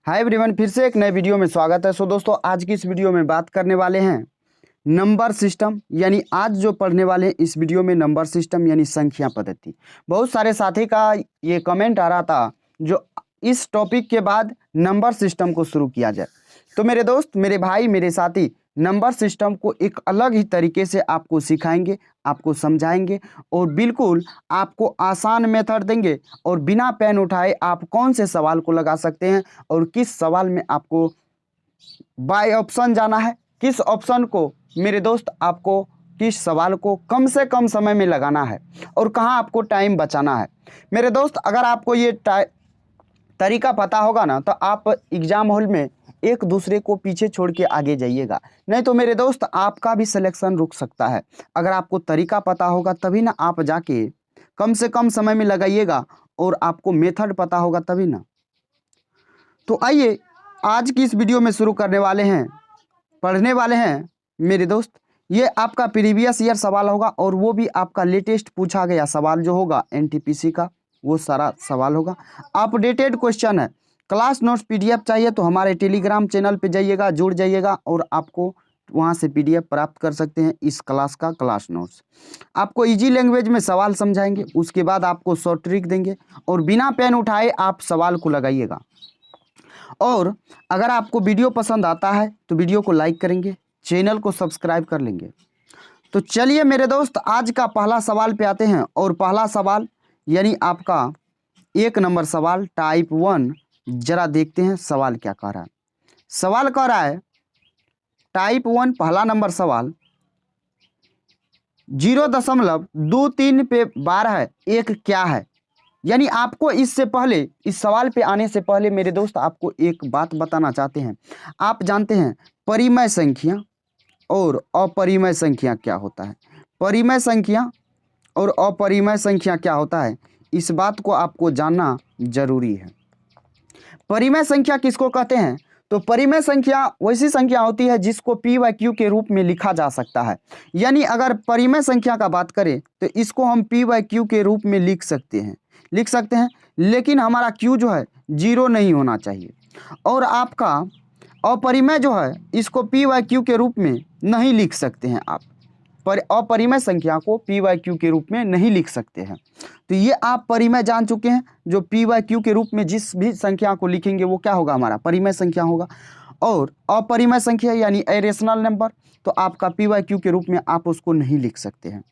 Hi everyone, फिर से एक नए वीडियो में स्वागत है। दोस्तों, आज की इस वीडियो में बात करने वाले हैं नंबर सिस्टम, यानी आज जो पढ़ने वाले हैं इस वीडियो में नंबर सिस्टम यानी संख्या पद्धति। बहुत सारे साथी का ये कमेंट आ रहा था जो इस टॉपिक के बाद नंबर सिस्टम को शुरू किया जाए। तो मेरे दोस्त, मेरे भाई, मेरे साथी, नंबर सिस्टम को एक अलग ही तरीके से आपको सिखाएंगे, आपको समझाएंगे और बिल्कुल आपको आसान मेथड देंगे और बिना पेन उठाए आप कौन से सवाल को लगा सकते हैं और किस सवाल में आपको बाय ऑप्शन जाना है, किस ऑप्शन को मेरे दोस्त आपको किस सवाल को कम से कम समय में लगाना है और कहाँ आपको टाइम बचाना है। मेरे दोस्त, अगर आपको ये तरीका पता होगा ना तो आप एग्जाम हॉल में एक दूसरे को पीछे छोड़ के आगे जाइएगा, नहीं तो मेरे दोस्त आपका भी सिलेक्शन रुक सकता है। अगर आपको तरीका पता होगा तभी ना आप जाके कम से कम समय में लगाइएगा और आपको मेथड पता होगा तभी ना। तो आइए आज की इस वीडियो में शुरू करने वाले हैं, पढ़ने वाले हैं मेरे दोस्त। ये आपका प्रीवियस ईयर सवाल होगा और वो भी आपका लेटेस्ट पूछा गया सवाल जो होगा एनटीपीसी का, वो सारा सवाल होगा। अपडेटेड क्वेश्चन है। क्लास नोट्स पीडीएफ चाहिए तो हमारे टेलीग्राम चैनल पे जाइएगा, जुड़ जाइएगा और आपको वहाँ से पीडीएफ प्राप्त कर सकते हैं इस क्लास का क्लास नोट्स। आपको इजी लैंग्वेज में सवाल समझाएंगे, उसके बाद आपको शॉर्ट ट्रिक देंगे और बिना पेन उठाए आप सवाल को लगाइएगा। और अगर आपको वीडियो पसंद आता है तो वीडियो को लाइक करेंगे, चैनल को सब्सक्राइब कर लेंगे। तो चलिए मेरे दोस्त, आज का पहला सवाल पे आते हैं और पहला सवाल यानी आपका 1 नंबर सवाल टाइप 1, जरा देखते हैं सवाल क्या कह रहा है। सवाल कह रहा है टाइप 1 पहला नंबर सवाल 0.23 पे 12 एक क्या है। यानी आपको इससे पहले, इस सवाल पे आने से पहले मेरे दोस्त आपको एक बात बताना चाहते हैं। आप जानते हैं परिमेय संख्या और अपरिमेय संख्या क्या होता है। परिमेय संख्या और अपरिमेय संख्या क्या होता है, इस बात को आपको जानना जरूरी है। परिमेय संख्या किसको कहते हैं? तो परिमेय संख्या वैसी संख्या होती है जिसको पी वाई क्यू के रूप में लिखा जा सकता है। यानी अगर परिमेय संख्या का बात करें तो इसको हम पी वाई क्यू के रूप में लिख सकते हैं, लेकिन हमारा क्यू जो है 0 नहीं होना चाहिए। और आपका अपरिमेय जो है इसको पी वाई क्यू के रूप में नहीं लिख सकते हैं आप, पर अपरिमेय संख्या को पी वाई क्यू के रूप में नहीं लिख सकते हैं। तो ये आप परिमेय जान चुके हैं। जो पी वाई क्यू के रूप में जिस भी संख्या को लिखेंगे वो क्या होगा, हमारा परिमेय संख्या होगा। और अपरिमेय संख्या यानी इरेशनल नंबर, तो आपका पी वाई क्यू के रूप में आप उसको नहीं लिख सकते हैं।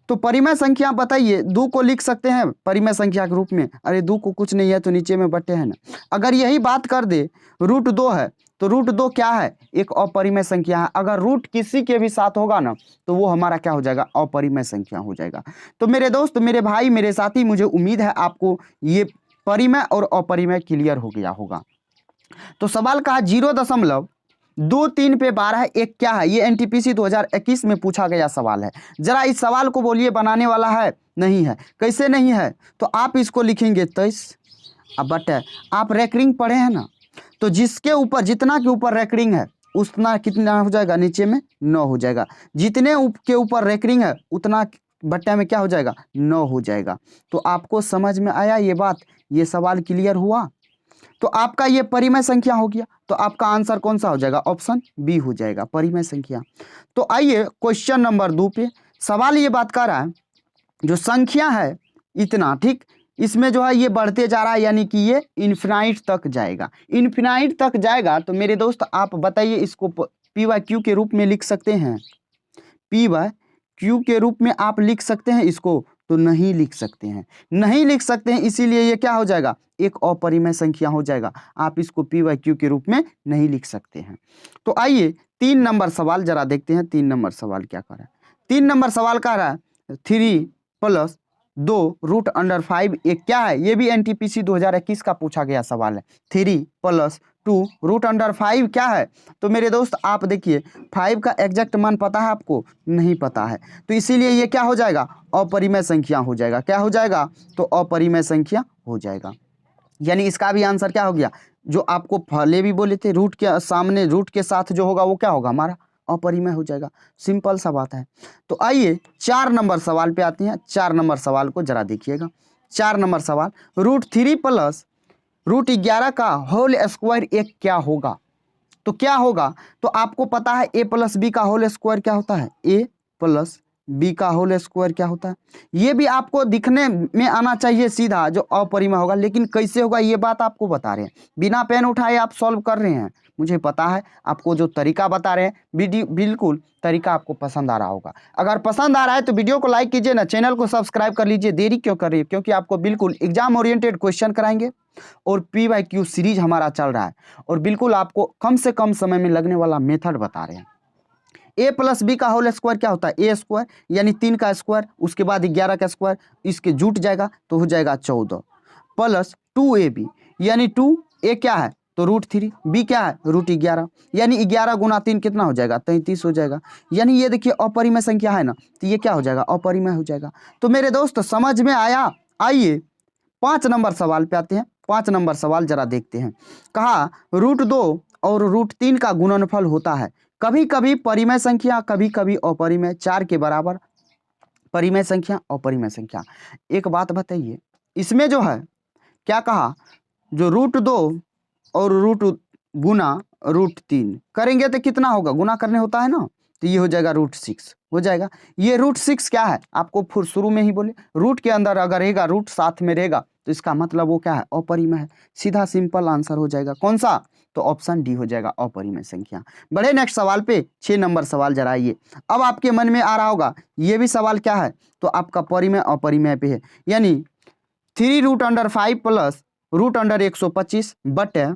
तो परिमेय संख्या बताइए, 2 को लिख सकते हैं परिमेय संख्या के रूप में? अरे 2 को कुछ नहीं है तो नीचे में बटे है ना। अगर यही बात कर दे √2 है तो √2 क्या है, एक अपरिमेय संख्या है। अगर रूट किसी के भी साथ होगा ना तो वो हमारा क्या हो जाएगा, अपरिमेय संख्या हो जाएगा। तो मेरे दोस्त, मेरे भाई, मेरे साथी, मुझे उम्मीद है आपको ये परिमेय और अपरिमेय क्लियर हो गया होगा। तो सवाल कहा 0.23 पे 12 एक क्या है। ये एनटीपीसी 2021 में पूछा गया सवाल है। जरा इस सवाल को बोलिए बनाने वाला है? नहीं है। कैसे नहीं है? तो आप इसको लिखेंगे 23। अब बटे आप रैकरिंग पढ़े हैं ना, तो जिसके ऊपर जितना के ऊपर रैकरिंग है उतना कितना हो जाएगा, नीचे में 9 हो जाएगा। जितने के ऊपर रैकरिंग है उतना बट्टा में क्या हो जाएगा, 9 हो जाएगा। तो आपको समझ में आया ये बात, ये सवाल क्लियर हुआ। तो आपका ये परिमेय संख्या हो गया। तो आपका आंसर कौन सा हो जाएगा, ऑप्शन बी हो जाएगा, परिमेय संख्या। तो आइए क्वेश्चन नंबर 2 पे। सवाल ये बात कर रहा है जो संख्या है इतना, ठीक, इसमें जो है ये बढ़ते जा रहा है, यानी कि ये इन्फिनाइट तक जाएगा। इन्फिनाइट तक जाएगा तो मेरे दोस्त आप बताइए इसको पी वाई क्यू के रूप में लिख सकते हैं? पी वाई क्यू के रूप में आप लिख सकते हैं इसको? तो नहीं लिख सकते हैं, नहीं लिख सकते हैं। इसीलिए ये क्या हो जाएगा, एक अपरिमेय संख्या हो जाएगा। आप इसको पी वाई क्यू के रूप में नहीं लिख सकते हैं। तो आइए 3 नंबर सवाल जरा देखते हैं। 3 नंबर सवाल क्या कर रहा है? 3 नंबर सवाल कह रहा है 3 + 2 √5 एक क्या है। ये भी एनटीपीसी 2021 का पूछा गया सवाल है। 3 + 2 √5 क्या है? तो मेरे दोस्त आप देखिए 5 का एग्जैक्ट मान पता है आपको? नहीं पता है। तो इसीलिए ये क्या हो जाएगा, अपरिमेय संख्या हो जाएगा। क्या हो जाएगा? तो अपरिमेय संख्या हो जाएगा। यानी इसका भी आंसर क्या हो गया, जो आपको पहले भी बोले थे रूट के सामने रूट के साथ जो होगा वो क्या होगा, हमारा अपरिमेय हो जाएगा। सिंपल सा बात है। तो आइए 4 नंबर सवाल पे आते हैं। 4 नंबर सवाल को जरा देखिएगा। 4 नंबर सवाल √3 + √11 का होल स्क्वायर एक क्या होगा? तो क्या होगा? तो आपको पता है a प्लस बी का होल स्क्वायर क्या होता है? a प्लस बी का होल स्क्वायर क्या होता है? ये भी आपको दिखने में आना चाहिए सीधा, जो अपरिमेय होगा, लेकिन कैसे होगा ये बात आपको बता रहे हैं। बिना पेन उठाए आप सॉल्व कर रहे हैं, मुझे पता है। आपको जो तरीका बता रहे हैं वीडियो बिल्कुल तरीका आपको पसंद आ रहा होगा। अगर पसंद आ रहा है तो वीडियो को लाइक कीजिए ना, चैनल को सब्सक्राइब कर लीजिए। देरी क्यों कर रही है? क्योंकि आपको बिल्कुल एग्जाम ओरिएंटेड क्वेश्चन कराएंगे और PYQ सीरीज हमारा चल रहा है और बिल्कुल आपको कम से कम समय में लगने वाला मेथड बता रहे हैं। a प्लस बी का होल स्क्वायर क्या होता है? a स्क्वायर यानी 3 का स्क्वायर, उसके बाद 11 का स्क्वायर, इसके जुट जाएगा तो हो जाएगा 14 प्लस 2ab यानी 2a क्या है? तो √3, b क्या है? √11 यानी 11 गुना 3 कितना हो जाएगा? 33 हो जाएगा। यानी ये देखिए अपरिमेय संख्या है ना, तो ये क्या हो जाएगा? अपरिमेय हो जाएगा। तो मेरे दोस्त समझ में आया? आइए 5 नंबर सवाल पे आते हैं। 5 नंबर सवाल जरा देखते हैं। कहा √2 और √3 का गुणनफल होता है। कभी कभी परिमेय संख्या, कभी कभी अपरिमेय, 4 के बराबर परिमेय संख्या अपरिमेय संख्या। एक बात बताइए, इसमें जो है क्या कहा, जो √2 और रूट गुना √3 करेंगे तो कितना होगा? गुना करने होता है ना, तो ये हो जाएगा √6 हो जाएगा। ये √6 क्या है? आपको फिर शुरू में ही बोले, रूट के अंदर अगर रहेगा रूट साथ में रहेगा तो इसका मतलब वो क्या है? अपरिमेय है। सीधा सिंपल आंसर हो जाएगा। कौन सा? तो ऑप्शन डी हो जाएगा, अपरिमेय संख्या। बढ़े नेक्स्ट सवाल पे, 6 नंबर सवाल जरा आइए। अब आपके मन में आ रहा होगा ये भी सवाल क्या है? तो आपका परिमेय अपरिमेय पे है, यानी 3√5 प्लस √125 बटे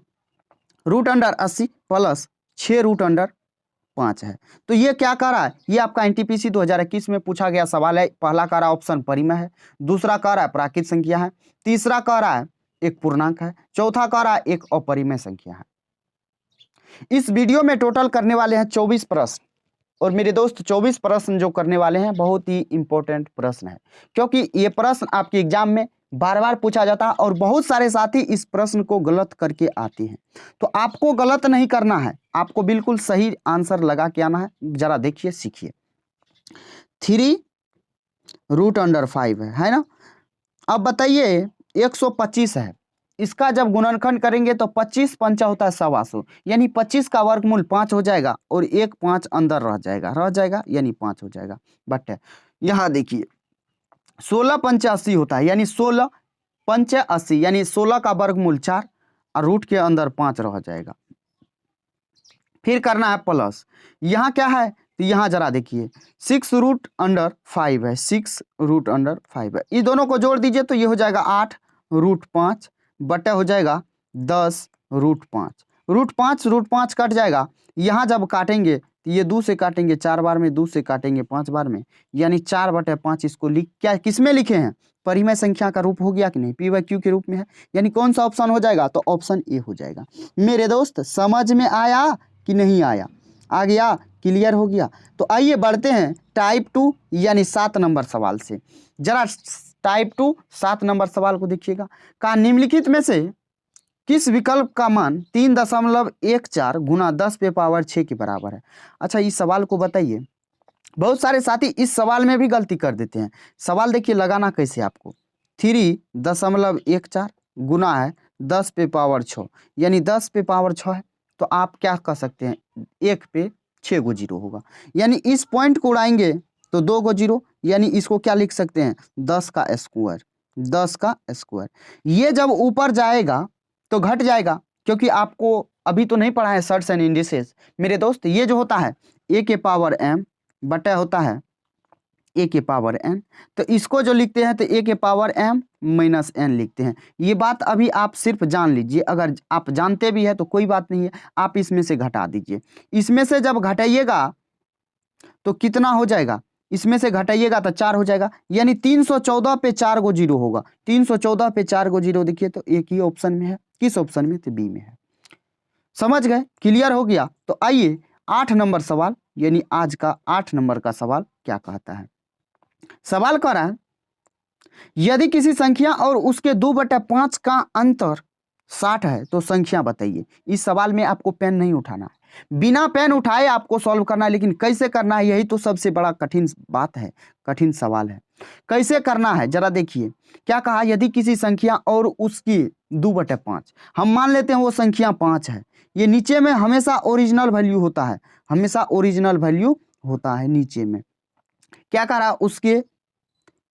√80 प्लस 6√5 है। तो ये क्या कह रहा है? ये आपका NTPC 2021 में पूछा गया सवाल है। पहला कह रहा है ऑप्शन परिमेय है, दूसरा कह रहा है प्राकृत संख्या है, तीसरा कह रहा है एक पूर्णांक है, चौथा कह रहा है एक अपरिमेय संख्या है। इस वीडियो में टोटल करने वाले हैं 24 प्रश्न और मेरे दोस्त 24 प्रश्न जो करने वाले हैं बहुत ही इंपॉर्टेंट प्रश्न है, क्योंकि ये प्रश्न आपके एग्जाम में बार बार पूछा जाता है और बहुत सारे साथी इस प्रश्न को गलत करके आते हैं। तो आपको गलत नहीं करना है, आपको बिल्कुल सही आंसर लगा के आना है। जरा देखिए, सीखिए। 3√5 है ना। अब बताइए 125 है, इसका जब गुणनखंड करेंगे तो 25 पंचा होता है 125, यानी 25 का वर्गमूल 5 हो जाएगा और एक 5 अंदर रह जाएगा यानी 5 हो जाएगा। बट यहाँ देखिए 16 पंचे 80 होता है, यानी 16 पंचे 80 यानी 16 का वर्गमूल 4 और रूट के अंदर 5 रह जाएगा। फिर करना है प्लस, यहाँ क्या है? तो यहाँ जरा देखिए 6√5 है, 6√5 है। इस दोनों को जोड़ दीजिए तो ये हो जाएगा 8√5 बटे हो जाएगा 10√5। √5 कट जाएगा। यहाँ जब काटेंगे तो ये 2 से काटेंगे 4 बार में, 2 से काटेंगे 5 बार में, यानी 4/5। इसको लिख क्या किस में लिखे हैं? परिमेय संख्या का रूप हो गया कि नहीं? PYQ के रूप में है, यानी कौन सा ऑप्शन हो जाएगा? तो ऑप्शन ए हो जाएगा। मेरे दोस्त समझ में आया कि नहीं आया? आ गया? क्लियर हो गया? तो आइए बढ़ते हैं टाइप 2 यानी 7 नंबर सवाल से। जरा टाइप 2 7 नंबर सवाल को देखिएगा। कहा निम्नलिखित में से किस विकल्प का मान 3.14 गुना 10⁻6 के बराबर है? अच्छा, इस सवाल को बताइए। बहुत सारे साथी इस सवाल में भी गलती कर देते हैं। सवाल देखिए लगाना कैसे आपको। 3.14 गुना है 10⁻6 यानी 10⁻6 है, तो आप क्या कर सकते हैं? 1 पे 6 गो जीरो होगा, यानी इस पॉइंट को उड़ाएंगे तो 2 गो जीरो, यानी इसको क्या लिख सकते हैं? 10 का स्क्वायर। 10 का स्क्वायर। ये जब ऊपर जाएगा तो घट जाएगा, क्योंकि आपको अभी तो नहीं पढ़ा है सर्ट्स एंड इंडिसेस मेरे दोस्त। ये जो होता है a⁻m बटा होता है a⁻n, तो इसको जो लिखते हैं तो a⁻m - n लिखते हैं। ये बात अभी आप सिर्फ जान लीजिए, अगर आप जानते भी हैं तो कोई बात नहीं है, आप इसमें से घटा दीजिए। इसमें से जब घटाइएगा तो कितना हो जाएगा? इसमें से घटाइएगा तो 4 हो जाएगा, यानी 314 पे 4 गो जीरो होगा। 314 पे 4 गो जीरो देखिए तो एक ही ऑप्शन में है। किस ऑप्शन में? तो बी में है। समझ गए? क्लियर हो गया? तो आइए 8 नंबर सवाल, यानी आज का 8 नंबर का सवाल क्या कहता है। सवाल कह रहा है यदि किसी संख्या और उसके 2/5 का अंतर 60 है तो संख्या बताइए। इस सवाल में आपको पेन नहीं उठाना है, बिना पेन उठाए आपको सॉल्व करना है, लेकिन कैसे करना है यही तो सबसे बड़ा कठिन बात है, कठिन सवाल है। कैसे करना है जरा देखिए, क्या कहा, यदि किसी संख्या और उसकी 2/5, हम मान लेते हैं वो संख्या 5 है, ये नीचे में हमेशा ओरिजिनल वैल्यू होता है, हमेशा ओरिजिनल वैल्यू होता है नीचे में। क्या कह रहा, उसके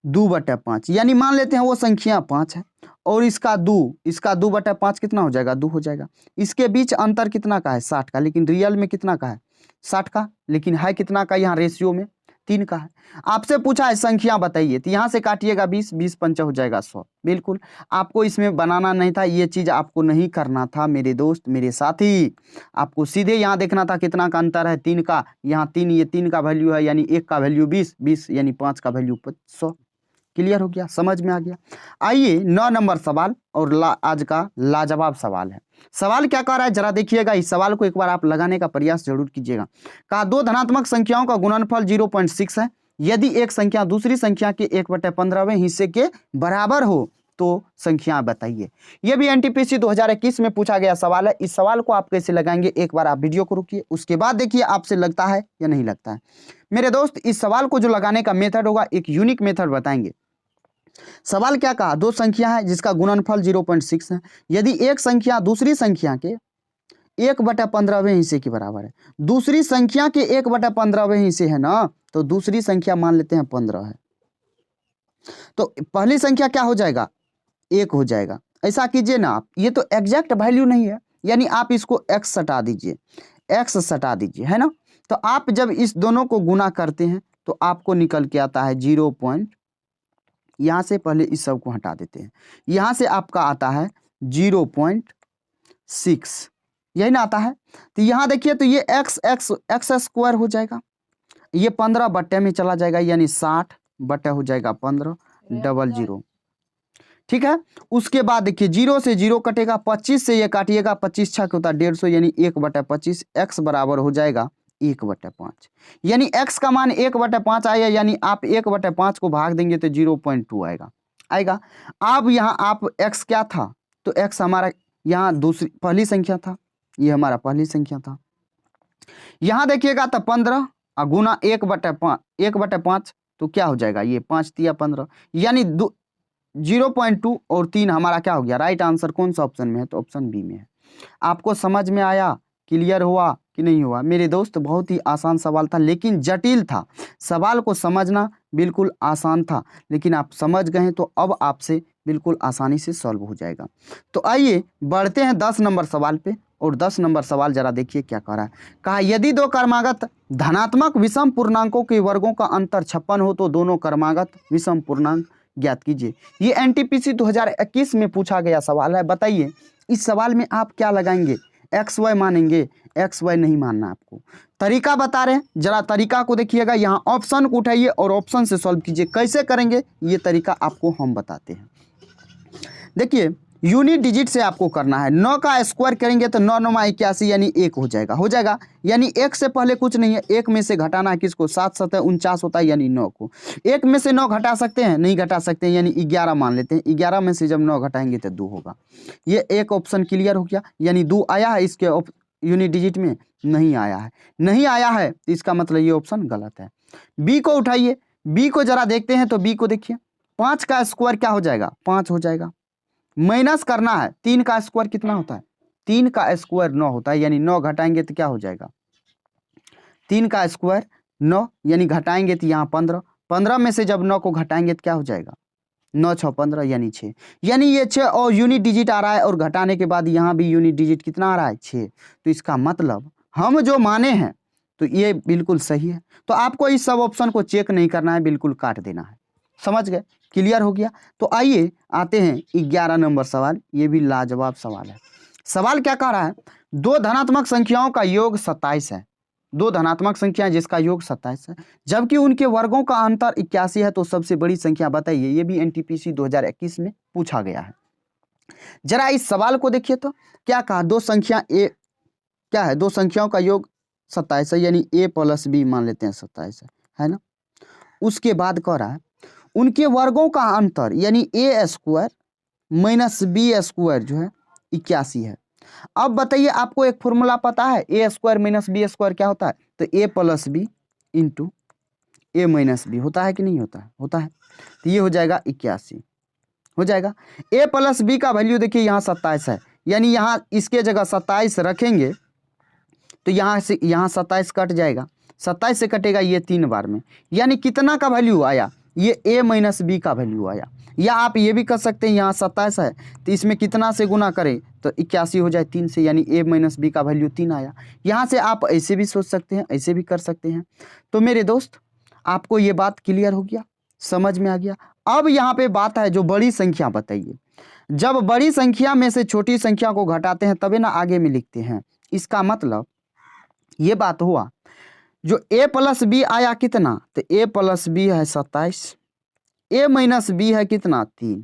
2/5, यानी मान लेते हैं वो संख्या 5 है और इसका 2/5 कितना हो जाएगा, 2 हो जाएगा। इसके बीच अंतर कितना का है, 60 का, लेकिन रियल में कितना का है, 60 का, लेकिन है कितना का, यहाँ रेशियो में 3 का है। आपसे पूछा है संख्या बताइए, तो यहाँ से काटिएगा 20, 20 पंचा हो जाएगा 100। बिल्कुल आपको इसमें बनाना नहीं था, ये चीज आपको नहीं करना था मेरे दोस्त मेरे साथी, आपको सीधे यहाँ देखना था कितना का अंतर है, 3 का, यहाँ 3, ये 3 का वैल्यू है, यानी 1 का वैल्यू 20, 20 यानी 5 का वैल्यू 100। क्लियर हो गया, समझ में आ गया। आइए 9 नंबर सवाल और आज का लाजवाब सवाल है। सवाल क्या कह रहा है जरा देखिएगा, इस सवाल को एक बार आप लगाने का प्रयास जरूर कीजिएगा। कहा, दो धनात्मक संख्याओं का गुणनफल 0.6 है, यदि एक संख्या दूसरी संख्या के 1/15वें हिस्से के बराबर हो तो संख्या बताइए। यह भी एनटीपीसी 2021 में पूछा गया सवाल है। इस सवाल को आप कैसे लगाएंगे, एक बार आप वीडियो को रुकिए, उसके बाद देखिए आपसे लगता है या नहीं लगता है। मेरे दोस्त, इस सवाल को जो लगाने का मेथड होगा, एक यूनिक मेथड बताएंगे। सवाल क्या कहा, दो संख्या है जिसका गुणनफल 0.6 है, यदि एक संख्या दूसरी संख्या के 1/15वें हिस्से के बराबर है, दूसरी संख्या के 1/15वें हिस्से है ना, तो दूसरी संख्या मान लेते हैं 15 है, तो पहली संख्या क्या हो जाएगा, 1 हो जाएगा। ऐसा कीजिए ना आप, ये तो एग्जैक्ट वैल्यू नहीं है, यानी आप इसको x सटा दीजिए, x सटा दीजिए, है ना। तो आप जब इस दोनों को गुना करते हैं तो आपको निकल के आता है 0 पॉइंट, यहाँ से पहले इस सब को हटा देते हैं, यहाँ से आपका आता है 0.6, यही ना आता है। तो यहाँ देखिए, तो ये x स्क्वायर हो जाएगा, ये 15 बट्टे में चला जाएगा, यानी 60 बट्टे हो जाएगा 15, डबल 0, ठीक है। उसके बाद देखिए 0 से 0 कटेगा, 25 से ये काटिएगा, 25 छक होता है 150, यानी 1/25, x बराबर हो जाएगा 1/5, यानी x का मान 1/5 आया, यानी आप 1/5 को भाग देंगे तो 0.2 आएगा। अब यहाँ आप x क्या था, तो x हमारा यहाँ दूसरी पहली संख्या था, ये हमारा पहली संख्या था। यहाँ देखिएगा तो 15 गुना 1/5, तो क्या हो जाएगा, ये 5 तिया 15, यानी 0.2 और 3 हमारा क्या हो गया, राइट आंसर कौन सा ऑप्शन में है, तो ऑप्शन बी में है। आपको समझ में आया, क्लियर हुआ कि नहीं हुआ मेरे दोस्त। बहुत ही आसान सवाल था, लेकिन जटिल था। सवाल को समझना बिल्कुल आसान था, लेकिन आप समझ गए तो अब आपसे बिल्कुल आसानी से सॉल्व हो जाएगा। तो आइए बढ़ते हैं 10 नंबर सवाल पे, और 10 नंबर सवाल जरा देखिए क्या कह रहा है। कहा, यदि दो क्रमागत धनात्मक विषम पूर्णांकों के वर्गों का अंतर 56 हो तो दोनों क्रमागत विषम पूर्णांक ज्ञात कीजिए। ये एनटीपीसी 2021 में पूछा गया सवाल है। बताइए इस सवाल में आप क्या लगाएंगे, एक्स वाई मानेंगे, एक्स वाई नहीं मानना आपको। तरीका बता रहे हैं, जरा तरीका को देखिएगा, यहाँ ऑप्शन को उठाइए और ऑप्शन से सॉल्व कीजिए। कैसे करेंगे ये तरीका आपको हम बताते हैं। देखिए यूनिट डिजिट से आपको करना है, 9 का स्क्वायर करेंगे तो 9 9 81, यानी 1 हो जाएगा, यानी 1 से पहले कुछ नहीं है, 1 में से घटाना है किसको, 7 7 49 होता है, यानी 9 को। 1 में से 9 घटा सकते हैं, नहीं घटा सकते हैं, यानी 11 मान लेते हैं। 11 में से जब 9 घटाएंगे तो 2 होगा। ये एक ऑप्शन क्लियर हो गया, यानी 2 आया है, इसके यूनिट डिजिट में नहीं आया है, तो इसका मतलब ये ऑप्शन गलत है। बी को उठाइए, बी को जरा देखते हैं, तो बी को देखिए, 5 का स्क्वायर क्या हो जाएगा, 5 हो जाएगा। माइनस करना है, 3 का स्क्वायर कितना होता है, 3 का स्क्वायर 9 होता है, यानी 9 घटाएंगे तो क्या हो जाएगा, 3 का स्क्वायर 9, यानी घटाएंगे तो यहाँ 15, 15 में से जब 9 को घटाएंगे तो क्या हो जाएगा, 9 6 15, यानी 6, यानी ये 6 और यूनिट डिजिट आ रहा है, और घटाने के बाद यहाँ भी यूनिट डिजिट कितना आ रहा है, 6। तो इसका मतलब हम जो माने हैं तो ये बिल्कुल सही है। तो आपको इस सब ऑप्शन को चेक नहीं करना है, बिल्कुल काट देना है। समझ गए, क्लियर हो गया। तो आइए आते हैं 11 नंबर सवाल, ये भी लाजवाब सवाल है। सवाल क्या कह रहा है, दो धनात्मक संख्याओं का योग 27 है, दो धनात्मक संख्याएं जिसका योग 27 है, जबकि उनके वर्गों का अंतर 81 है, तो सबसे बड़ी संख्या बताइए। ये भी एनटीपीसी 2021 में पूछा गया है। जरा इस सवाल को देखिए, तो क्या कहा, दो संख्या ए क्या है, दो संख्याओं का योग 27 है, यानी a + b मान लेते हैं 27 है ना। उसके बाद कह रहा है उनके वर्गों का अंतर, यानी a² - b² जो है 81 है, अब बताइए आपको एक फॉर्मूला पता है, ए स्क्वायर माइनस बी स्क्वायर क्या होता है? तो ए प्लस बी इंटू ए माइनस बी होता है कि नहीं होता है? होता है। तो ये हो जाएगा 81 हो जाएगा। ए प्लस बी का वैल्यू देखिए यहाँ 27 है, यानी यहाँ इसके जगह 27 रखेंगे तो यहाँ से यहाँ 27 कट जाएगा, 27 से कटेगा ये 3 बार में, यानी कितना का वैल्यू आया? ये ए माइनस बी का वैल्यू आया। या आप ये भी कर सकते हैं, यहाँ 27 है तो इसमें कितना से गुना करें तो 81 हो जाए 3 से, यानी ए माइनस बी का वैल्यू 3 आया। यहाँ से आप ऐसे भी सोच सकते हैं, ऐसे भी कर सकते हैं। तो मेरे दोस्त आपको ये बात क्लियर हो गया, समझ में आ गया। अब यहाँ पे बात है जो बड़ी संख्या बताइए, जब बड़ी संख्या में से छोटी संख्या को घटाते हैं तभी ना आगे में लिखते हैं। इसका मतलब ये बात हुआ, जो ए प्लस बी आया कितना? तो ए प्लस बी है 27, ए माइनस बी है कितना? 3।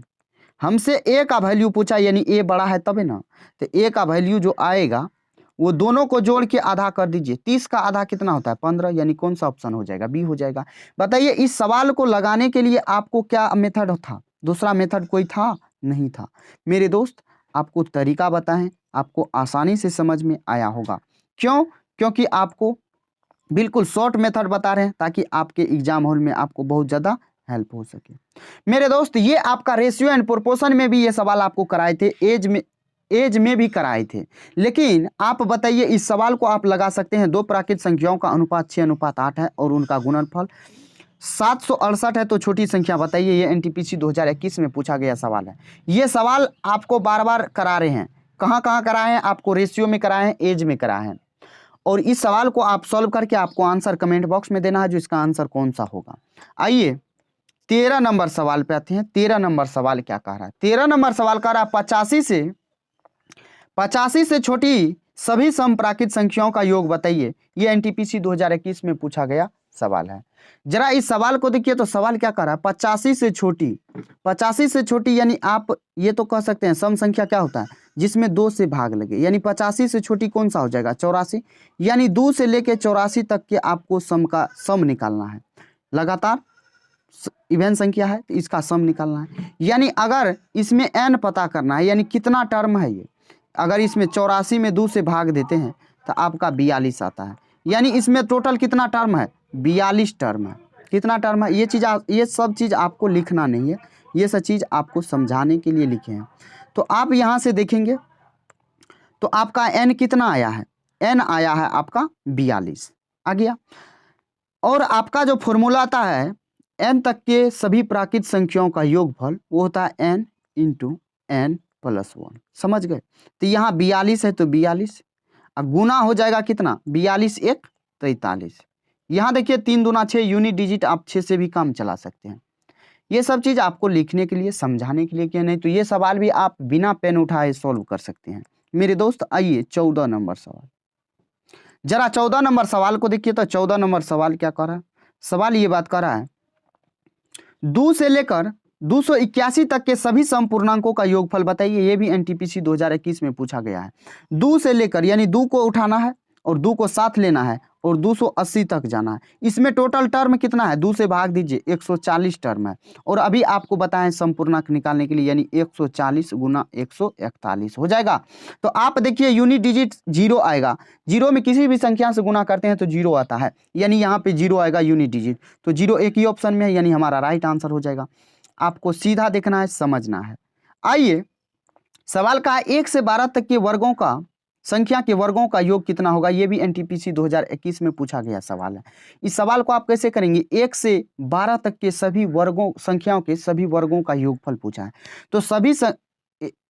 हमसे ए का वैल्यू पूछा, यानी ए बड़ा है तभी ना। तो ए का वैल्यू जो आएगा वो दोनों को जोड़ के आधा कर दीजिए। 30 का आधा कितना होता है? 15, यानी कौन सा ऑप्शन हो जाएगा? बी हो जाएगा। बताइए इस सवाल को लगाने के लिए आपको क्या मेथड था? दूसरा मेथड कोई था? नहीं था। मेरे दोस्त आपको तरीका बताएं, आपको आसानी से समझ में आया होगा। क्यों? क्योंकि आपको बिल्कुल शॉर्ट मेथड बता रहे हैं ताकि आपके एग्जाम हॉल में आपको बहुत ज़्यादा हेल्प हो सके। मेरे दोस्त ये आपका रेशियो एंड प्रोपोर्शन में भी ये सवाल आपको कराए थे, एज में भी कराए थे। लेकिन आप बताइए इस सवाल को आप लगा सकते हैं, दो प्राकृत संख्याओं का अनुपात 6:8 है और उनका गुणनफल 768 है, तो छोटी संख्या बताइए। ये एनटीपीसी 2021 में पूछा गया सवाल है। ये सवाल आपको बार बार करा रहे हैं। कहाँ कहाँ कराए हैं? आपको रेशियो में कराए हैं, एज में कराए हैं। और इस सवाल को आप सॉल्व करके आपको आंसर कमेंट बॉक्स में देना है, जो इसका आंसर कौन सा होगा। आइए 13 नंबर सवाल पे आते हैं। 13 नंबर सवाल क्या कह रहा है? 13 नंबर सवाल कह रहा है 85 से छोटी सभी समप्राकृत संख्याओं का योग बताइए। ये एनटीपीसी 2021 में पूछा गया सवाल है। जरा इस सवाल को देखिए, तो सवाल क्या कर रहा है? 85 से छोटी, 85 से छोटी यानी आप ये तो कह सकते हैं सम संख्या क्या होता है? जिसमें 2 से भाग लगे, यानी 85 से छोटी कौन सा हो जाएगा? 84, यानी 2 से लेके 84 तक के आपको सम का सम निकालना है। लगातार इवन संख्या है तो इसका सम निकालना है। यानी अगर इसमें n पता करना है, यानी कितना टर्म है ये, अगर इसमें 84 में 2 से भाग देते हैं तो आपका 42 आता है। यानी इसमें टोटल कितना टर्म है? 42 टर्म है। कितना टर्म है? ये सब चीज़ आपको लिखना नहीं है, ये सब चीज़ आपको समझाने के लिए लिखे हैं। तो आप यहाँ से देखेंगे तो आपका n कितना आया है? n आया है आपका 42 आ गया। और आपका जो फॉर्मूला आता है n तक के सभी प्राकृत संख्याओं का योगफल, वो होता है n इंटू n प्लस 1। समझ गए? तो यहाँ 42 है तो 42, अब गुना हो जाएगा कितना? 42 1 43। यहाँ देखिए 3 दूना 6 यूनिट डिजिट, आप 6 से भी काम चला सकते हैं। ये सब चीज़ आपको लिखने के लिए, समझाने के लिए किया, नहीं तो ये सवाल भी आप बिना पेन उठाए सॉल्व कर सकते हैं। मेरे दोस्त आइए 14 नंबर सवाल, जरा 14 नंबर सवाल को देखिए। तो 14 नंबर सवाल क्या कर रहा है? सवाल ये बात कर रहा है 2 से लेकर 281 तक के सभी समपूर्णांकों का योगफल बताइए। ये भी एनटीपीसी 2021 में पूछा गया है। 2 से लेकर, यानी 2 को उठाना है और 2 को साथ लेना है और 280 तक जाना है। इसमें टोटल टर्म कितना है? 2 से भाग दीजिए, 140 टर्म है। और अभी आपको बताएं समपूर्णांक निकालने के लिए, यानी 140 गुना 141 हो जाएगा। तो आप देखिए यूनिट डिजिट 0 आएगा, 0 में किसी भी संख्या से गुना करते हैं तो 0 आता है, यानी यहाँ पे 0 आएगा यूनिट डिजिट, तो 0 एक ही ऑप्शन में है, यानी हमारा राइट आंसर हो जाएगा। आपको सीधा देखना है, समझना है। आइए सवाल का 1 से 12 तक के वर्गों का, संख्या के वर्गों का योग कितना होगा? ये भी एनटीपीसी 2021 में पूछा गया सवाल है। इस सवाल को आप कैसे करेंगे? 1 से 12 तक के सभी वर्गों, संख्याओं के सभी वर्गों का योगफल पूछा है। तो सभी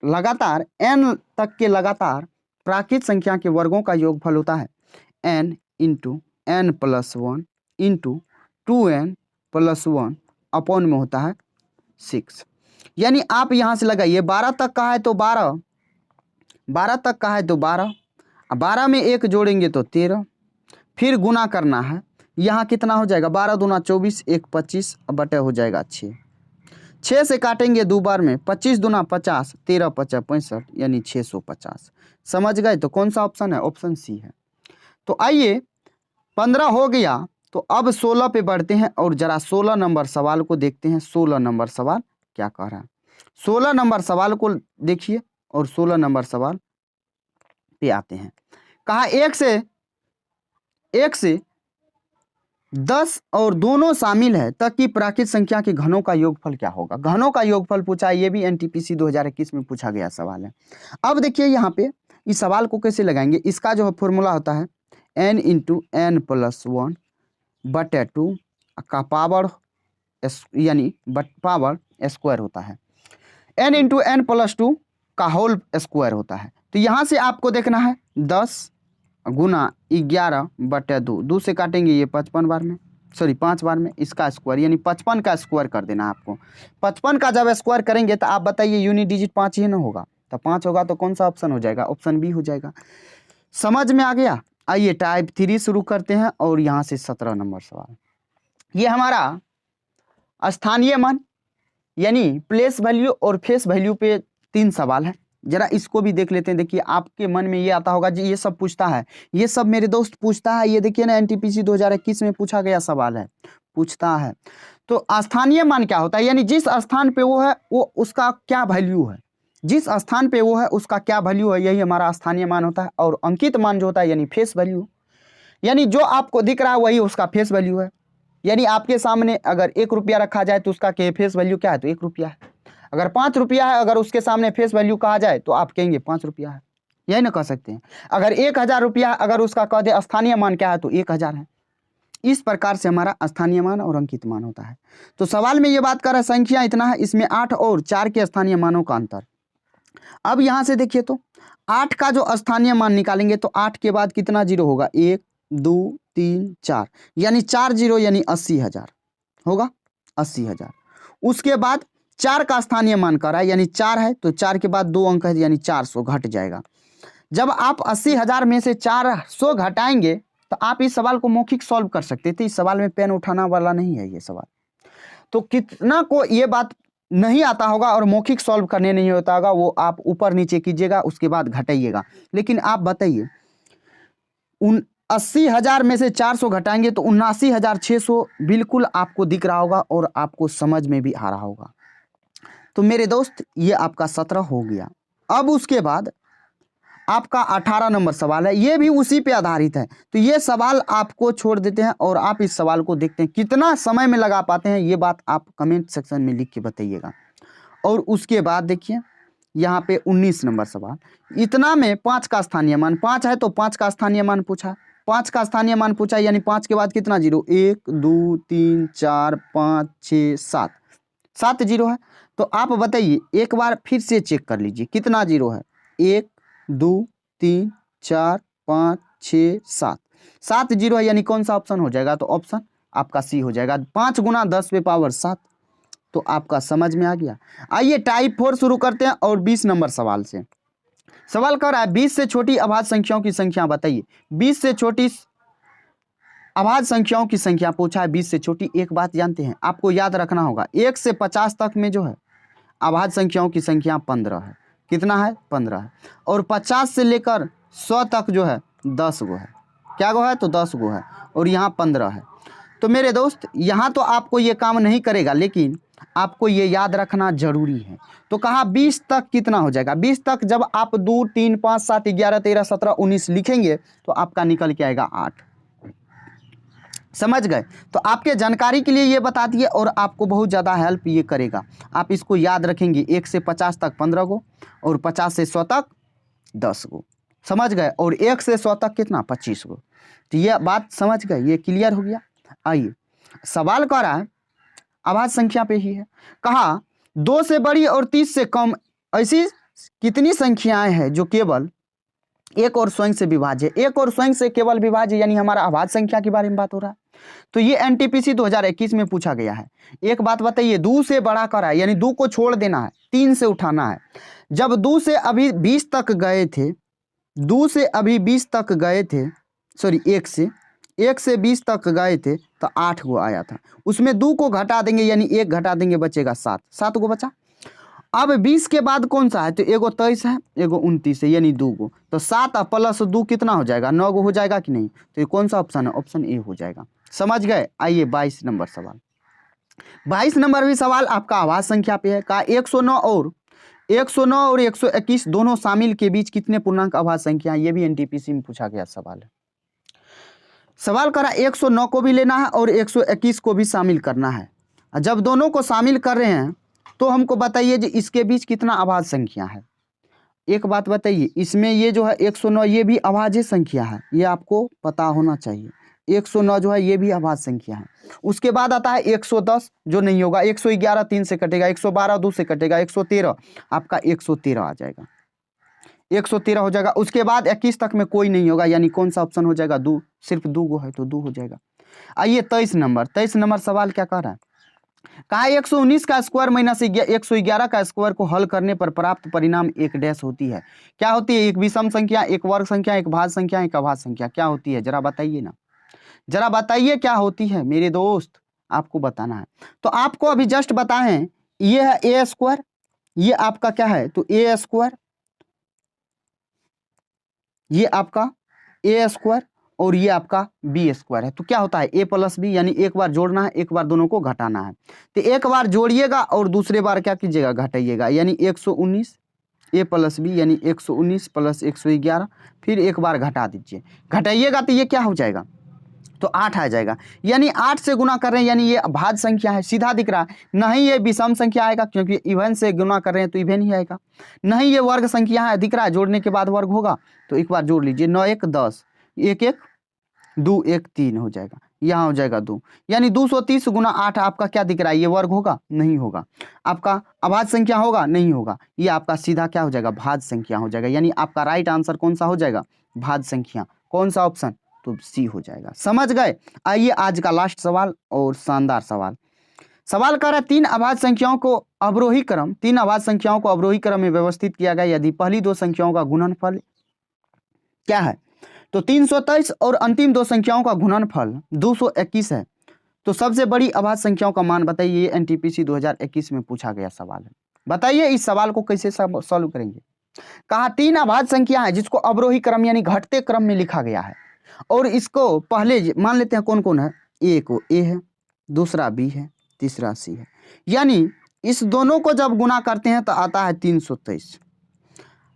लगातार n तक के लगातार प्राकृत संख्या के वर्गों का योगफल होता है n into n plus 1 into 2n plus 1 upon में होता है 6। यानी आप यहाँ से लगाइए 12 तक का है तो 12, 12 तक का है तो 12, 12 में 1 जोड़ेंगे तो 13, फिर गुना करना है। यहाँ कितना हो जाएगा? 12 दूना 24, 1 25, बटे हो जाएगा 6। 6 से काटेंगे 2 बार में, 25 दूना 50, 13 50 65, यानी 650। समझ गए? तो कौन सा ऑप्शन है? ऑप्शन सी है। तो आइए 15 हो गया, तो अब 16 पे बढ़ते हैं और जरा 16 नंबर सवाल को देखते हैं। 16 नंबर सवाल क्या कह रहा है? 16 नंबर सवाल को देखिए और 16 नंबर सवाल पे आते हैं। कहा एक से 10 और दोनों शामिल है तक की प्राकृत संख्या के घनों का योगफल क्या होगा। घनों का योगफल पूछा, ये भी एनटीपीसी 2021 में पूछा गया सवाल है। अब देखिए यहाँ पे इस सवाल को कैसे लगाएंगे। इसका जो फॉर्मूला होता है n इंटू एन प्लस 1 बटे 2 का पावर यानी पावर स्क्वायर होता है। n इंटू एन प्लस 2 का होल स्क्वायर होता है। तो यहाँ से आपको देखना है 10 गुना 11 बटे 2, 2 से काटेंगे ये 55 बार में, सॉरी 5 बार में, इसका स्क्वायर यानी 55 का स्क्वायर कर देना आपको। 55 का जब स्क्वायर करेंगे तो आप बताइए यूनिट डिजिट 5 ही ना होगा, तो 5 होगा तो कौन सा ऑप्शन हो जाएगा, ऑप्शन बी हो जाएगा। समझ में आ गया। आइए टाइप 3 शुरू करते हैं और यहाँ से 17 नंबर सवाल। ये हमारा स्थानीय मान यानी प्लेस वैल्यू और फेस वैल्यू पे 3 सवाल है। जरा इसको भी देख लेते हैं। देखिए आपके मन में ये आता होगा जी ये सब पूछता है, ये सब मेरे दोस्त पूछता है, ये देखिए ना एनटीपीसी 2021 में पूछा गया सवाल है, पूछता है। तो स्थानीय मान क्या होता है, यानी जिस स्थान पे वो है वो उसका क्या वैल्यू है, जिस स्थान पे वो है उसका क्या वैल्यू है, यही हमारा स्थानीय मान होता है। और अंकित मान जो होता है यानी फेस वैल्यू, यानी जो आपको दिख रहा है वही उसका फेस वैल्यू है। यानी आपके सामने अगर 1 रुपया रखा जाए तो उसका फेस वैल्यू क्या है, तो 1 रुपया है। अगर 5 रुपया है, अगर उसके सामने फेस वैल्यू कहा जाए तो आप कहेंगे 5 रुपया है, यही ना कह सकते हैं। अगर 1000 रुपया अगर उसका कह दे स्थानीय मान क्या है तो 1000 है। इस प्रकार से हमारा स्थानीय मान और अंकित मान होता है। तो सवाल में ये बात कर रहा है संख्या इतना है, इसमें 8 और 4 के स्थानीय मानों का अंतर। अब यहाँ से देखिए तो 8 का जो स्थानीय मान निकालेंगे तो 8 के बाद कितना जीरो होगा, 1 2 3 4, यानी 4 जीरो यानी 80,000 होगा, 80,000। उसके बाद 4 का स्थानीय मान कर रहा है, यानी 4 है तो 4 के बाद 2 अंक है यानी 400 घट जाएगा। जब आप 80,000 में से 400 घटाएंगे तो आप इस सवाल को मौखिक सॉल्व कर सकते थे। इस सवाल में पेन उठाना वाला नहीं है ये सवाल। तो कितना को ये बात नहीं आता होगा और मौखिक सॉल्व करने नहीं होता होगा, वो आप ऊपर नीचे कीजिएगा उसके बाद घटाइएगा। लेकिन आप बताइए 80,000 में से 400 घटाएंगे तो 79,600 बिल्कुल आपको दिख रहा होगा और आपको समझ में भी आ रहा होगा। तो मेरे दोस्त ये आपका 17 हो गया। अब उसके बाद आपका 18 नंबर सवाल है, ये भी उसी पे आधारित है। तो ये सवाल आपको छोड़ देते हैं और आप इस सवाल को देखते हैं कितना समय में लगा पाते हैं, ये बात आप कमेंट सेक्शन में लिख के बताइएगा। और उसके बाद देखिए यहाँ पे 19 नंबर सवाल, इतना में 5 का स्थानीय मान, 5 है तो 5 का स्थानीय मान पूछा, 5 का स्थानीय मान पूछा यानी 5 के बाद कितना जीरो, 1 2 3 4 5 6 7, 7 जीरो है। तो आप बताइए एक बार फिर से चेक कर लीजिए कितना जीरो है, 1 2 3 4 5 6 7, 7 जीरो है, यानी कौन सा ऑप्शन हो जाएगा, तो ऑप्शन आपका सी हो जाएगा। 5 गुना 10 पे पावर 7। तो आपका समझ में आ गया। आइए टाइप 4 शुरू करते हैं और 20 नंबर सवाल से। सवाल कर रहा है 20 से छोटी अभाज्य संख्याओं की संख्या बताइए। 20 से छोटी अभाज्य संख्याओं की संख्या पूछा है, 20 से छोटी। एक बात जानते हैं आपको याद रखना होगा, 1 से 50 तक में जो है अभाज्य संख्याओं की संख्या 15 है। कितना है, 15 है। और 50 से लेकर 100 तक जो है 10 गो है। क्या गो है, तो 10 गो है। और यहाँ 15 है। तो मेरे दोस्त यहाँ तो आपको ये काम नहीं करेगा, लेकिन आपको ये याद रखना जरूरी है। तो कहा 20 तक कितना हो जाएगा, 20 तक जब आप 2 3 5 7 11 13 17 19 लिखेंगे तो आपका निकल के आएगा 8। समझ गए। तो आपके जानकारी के लिए ये बता दिए और आपको बहुत ज़्यादा हेल्प ये करेगा। आप इसको याद रखेंगे, 1 से 50 तक 15 गो और 50 से 100 तक 10 गो। समझ गए। और 1 से 100 तक कितना, 25 गो। तो ये बात समझ गए, ये क्लियर हो गया। आइए सवाल कह रहा है अभाज्य संख्या पे ही है। कहा 2 से बड़ी और 30 से कम ऐसी कितनी संख्याएं हैं जो केवल एक और स्वयं से विभाज्य। एक और स्वयं से केवल विभाज्य यानी हमारा अभाज्य संख्या के बारे में बात हो रहा है। तो ये एनटीपीसी 2021 में पूछा गया है। एक बात बताइए, 2 से बड़ा करा है यानी 2 को छोड़ देना है, 3 से उठाना है। जब 2 से अभी 20 तक गए थे, 2 से अभी 20 तक गए थे, सॉरी 1 से 20 तक गए थे तो 8 गो आया था। उसमें 2 को घटा देंगे यानी 1 घटा देंगे, बचेगा 7, 7 गो बचा। अब 20 के बाद कौन सा है, तो एगो 23 है, एगो 29 है, यानी 2 गो। तो 7 प्लस 2 कितना हो जाएगा, 9 गो हो जाएगा कि नहीं। तो ये कौन सा ऑप्शन है, ऑप्शन ए हो जाएगा। समझ गए। आइए 22 नंबर सवाल। 22 नंबर भी सवाल आपका अभाज्य संख्या पे है। कहा 109 और 109 और 121 दोनों शामिल के बीच कितने पूर्णांक अभाज्य संख्या है? ये भी एनटीपीसी में पूछा गया सवाल है। सवाल करा 109 को भी लेना है और 121 को भी शामिल करना है। जब दोनों को शामिल कर रहे हैं तो हमको बताइए जी इसके बीच कितना अभाज्य संख्या है। एक बात बताइए, इसमें ये जो है 109 ये भी अभाज्य संख्या है, ये आपको पता होना चाहिए। 109 जो है ये भी अभाज्य संख्या है। उसके बाद आता है 110 जो नहीं होगा, 111 3 से कटेगा, 112 2 से कटेगा, 113 आपका 113 आ जाएगा, 113 हो जाएगा। उसके बाद 21 तक में कोई नहीं होगा, यानी कौन सा ऑप्शन हो जाएगा? दो, सिर्फ दो गो है तो दो हो जाएगा। आइए 23 नंबर सवाल क्या कह रहा है? कहा 119 का स्क्वायर माइनस 111 का स्क्वायर को हल करने पर प्राप्त परिणाम एक डैश होती है। क्या होती है? एक विषम संख्या, एक वर्ग संख्या, एक भाज्य संख्या, एक अभाज्य संख्या। क्या होती है जरा बताइए ना, जरा बताइए क्या होती है मेरे दोस्त, आपको बताना है। तो आपको अभी जस्ट बताएं, ये है ए स्क्वायर, ये आपका क्या है? तो ए स्क्वायर, ये आपका ए स्क्वायर और ये आपका बी स्क्वायर है। तो क्या होता है? ए प्लस बी, यानी एक बार जोड़ना है, एक बार दोनों को घटाना है। तो एक बार जोड़िएगा और दूसरे बार क्या कीजिएगा? घटाइएगा, यानी 119 ए प्लस बी यानी 119 प्लस 111, फिर एक बार घटा दीजिए, घटाइएगा तो ये क्या हो जाएगा? तो 8 आ जाएगा। यानी 8 से गुना कर रहे हैं, यानी ये भाज्य संख्या है, सीधा दिख रहा है। नहीं ये विषम संख्या आएगा, क्योंकि इवन से गुना कर रहे हैं तो इवन ही आएगा। नहीं ये वर्ग संख्या है, दिख रहा है, जोड़ने के बाद वर्ग होगा। तो एक बार जोड़ लीजिए, 9 1 10, 1 1 2 1 3 हो जाएगा, यहाँ हो जाएगा 2, यानी 230 गुना 8 आपका क्या दिख रहा है? ये वर्ग होगा? नहीं होगा। आपका अभाज्य संख्या होगा? नहीं होगा। ये आपका सीधा क्या हो जाएगा? भाज्य संख्या हो जाएगा। यानी आपका राइट आंसर कौन सा हो जाएगा? भाज्य संख्या। कौन सा ऑप्शन? तो सी हो जाएगा। समझ गए? आइए आज का लास्ट सवाल और शानदार सवाल। सवाल कर रहा है तीन अभाज्य संख्याओं को अवरोही क्रम में व्यवस्थित किया गया यदि पहली दो संख्याओं का गुणनफल क्या है? तो 323 और अंतिम दो संख्याओं का गुणनफल 221 है। तो सबसे बड़ी अभाज्य संख्याओं का मान बताइए। ये एनटीपीसी 2021 में पूछा गया सवाल है। बताइए इस सवाल को कैसे सॉल्व करेंगे। कहा तीन अभाज्य संख्या है जिसको अवरोही क्रम यानी घटते क्रम में लिखा गया है, और इसको पहले मान लेते हैं कौन कौन है। ए को ए है, दूसरा बी है, तीसरा सी है। यानी इस दोनों को जब गुना करते हैं तो आता है 323।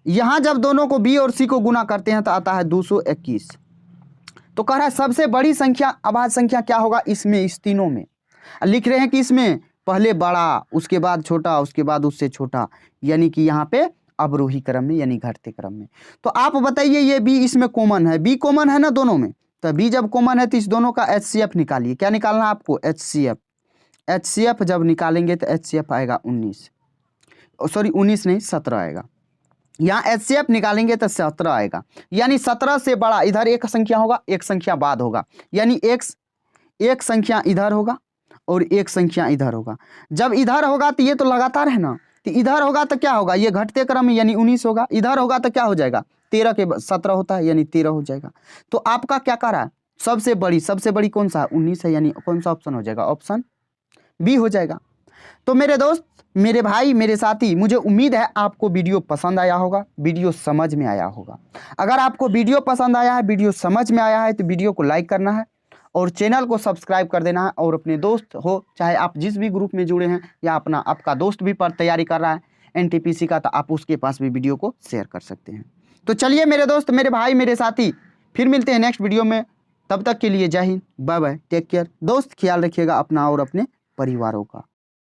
यहां जब दोनों को बी और सी को गुना करते हैं तो आता है 221। तो कह रहा है सबसे बड़ी संख्या अभाज्य संख्या क्या होगा इसमें, इस तीनों में। लिख रहे हैं कि इसमें पहले बड़ा, उसके बाद छोटा, उसके बाद उससे छोटा, यानी कि यहाँ पे अवरोही क्रम में यानी घटते क्रम में। तो आप बताइए ये बी इसमें कॉमन है, बी कॉमन है ना दोनों में। तो बी जब कॉमन है तो इस दोनों का HCF निकालिए। क्या निकालना है आपको? HCF। HCF जब निकालेंगे तो HCF आएगा 19, सॉरी 19 नहीं 17 आएगा। यहाँ HCF निकालेंगे तो 17 आएगा। यानी 17 से बड़ा इधर एक संख्या होगा, एक संख्या बाद होगा, यानी एक संख्या इधर होगा और एक संख्या इधर होगा। जब इधर होगा तो ये तो लगातार है ना, तो इधर होगा तो क्या होगा? ये घटते क्रम में यानी 19 होगा। इधर होगा तो क्या हो जाएगा? 13 के 17 होता है यानी 13 हो जाएगा। तो आपका क्या कर रहा है? सबसे बड़ी कौन सा? 19 है, यानी कौन सा ऑप्शन हो जाएगा? ऑप्शन बी हो जाएगा। तो मेरे दोस्त, मेरे भाई, मेरे साथी, मुझे उम्मीद है आपको वीडियो पसंद आया होगा, वीडियो समझ में आया होगा। अगर आपको वीडियो पसंद आया है, वीडियो समझ में आया है तो वीडियो को लाइक करना है और चैनल को सब्सक्राइब कर देना है। और अपने दोस्त हो, चाहे आप जिस भी ग्रुप में जुड़े हैं या आपका दोस्त भी पर तैयारी कर रहा है एनटीपीसी का, तो आप उसके पास भी वीडियो को शेयर कर सकते हैं। तो चलिए मेरे दोस्त, मेरे भाई, मेरे साथी, फिर मिलते हैं नेक्स्ट वीडियो में। तब तक के लिए जय हिंद, बाय बाय, टेक केयर। दोस्त ख्याल रखिएगा अपना और अपने परिवारों का।